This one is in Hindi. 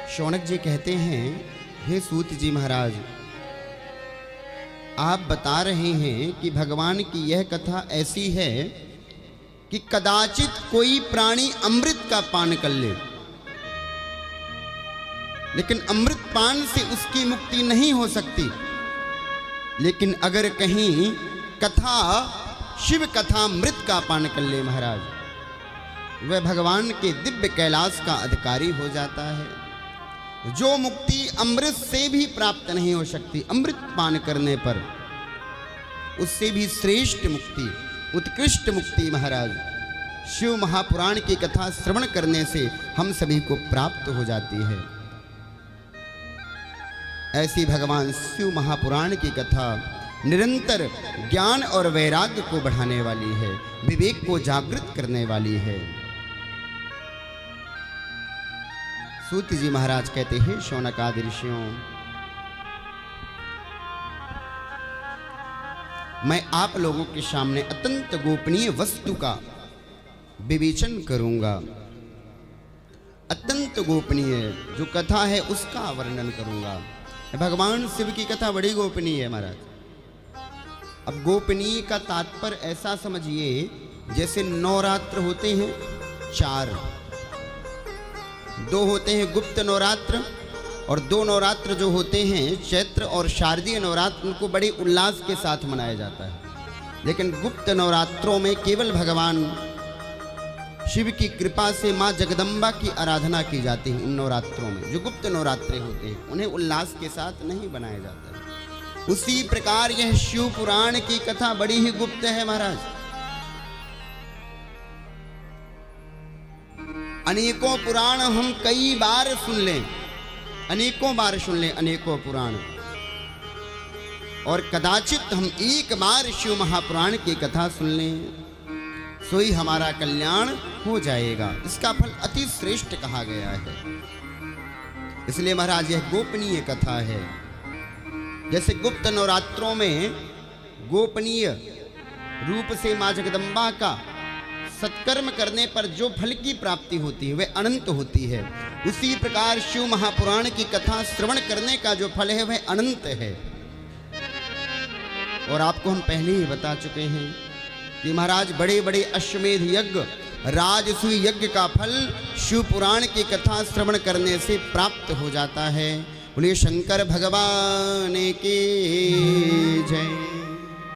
शौनक जी कहते हैं, हे सूत जी महाराज, आप बता रहे हैं कि भगवान की यह कथा ऐसी है कि कदाचित कोई प्राणी अमृत का पान कर ले, लेकिन अमृत पान से उसकी मुक्ति नहीं हो सकती। लेकिन अगर कहीं कथा शिव कथा अमृत का पान कर ले महाराज, वह भगवान के दिव्य कैलाश का अधिकारी हो जाता है। जो मुक्ति अमृत से भी प्राप्त नहीं हो सकती, अमृत पान करने पर उससे भी श्रेष्ठ मुक्ति, उत्कृष्ट मुक्ति महाराज शिव महापुराण की कथा श्रवण करने से हम सभी को प्राप्त हो जाती है। ऐसी भगवान शिव महापुराण की कथा निरंतर ज्ञान और वैराग्य को बढ़ाने वाली है, विवेक को जागृत करने वाली है। सूत जी महाराज कहते हैं, शौनकादि ऋषियों, मैं आप लोगों के सामने अत्यंत गोपनीय वस्तु का विवेचन करूंगा। अत्यंत गोपनीय जो कथा है उसका वर्णन करूंगा। भगवान शिव की कथा बड़ी गोपनीय है महाराज। अब गोपनीय का तात्पर्य ऐसा समझिए, जैसे नवरात्र होते हैं 4, 2 होते हैं गुप्त नवरात्र और 2 नवरात्र जो होते हैं चैत्र और शारदीय नवरात्र, उनको बड़े उल्लास के साथ मनाया जाता है। लेकिन गुप्त नवरात्रों में केवल भगवान शिव की कृपा से माँ जगदम्बा की आराधना की जाती है। उन नवरात्रों में जो गुप्त नवरात्रे होते हैं उन्हें उल्लास के साथ नहीं बनाया जाता है। उसी प्रकार यह शिव पुराण की कथा बड़ी ही गुप्त है महाराज। अनेकों पुराण हम कई बार सुन लें, अनेकों बार सुन लें अनेकों पुराण, और कदाचित हम एक बार शिव महापुराण की कथा सुन लें, सोई हमारा कल्याण हो जाएगा। इसका फल अति श्रेष्ठ कहा गया है। इसलिए महाराज यह गोपनीय कथा है। जैसे गुप्त नवरात्रों में गोपनीय रूप से माँ जगदम्बा का सत्कर्म करने पर जो फल की प्राप्ति होती है वह अनंत होती है, उसी प्रकार शिव महापुराण की कथा श्रवण करने का जो फल है वह अनंत है। और आपको हम पहले ही बता चुके हैं कि महाराज बड़े बड़े अश्वमेध यज्ञ, राजसूय यज्ञ का फल शिव पुराण की कथा श्रवण करने से प्राप्त हो जाता है। बोलिए शंकर भगवान की जय।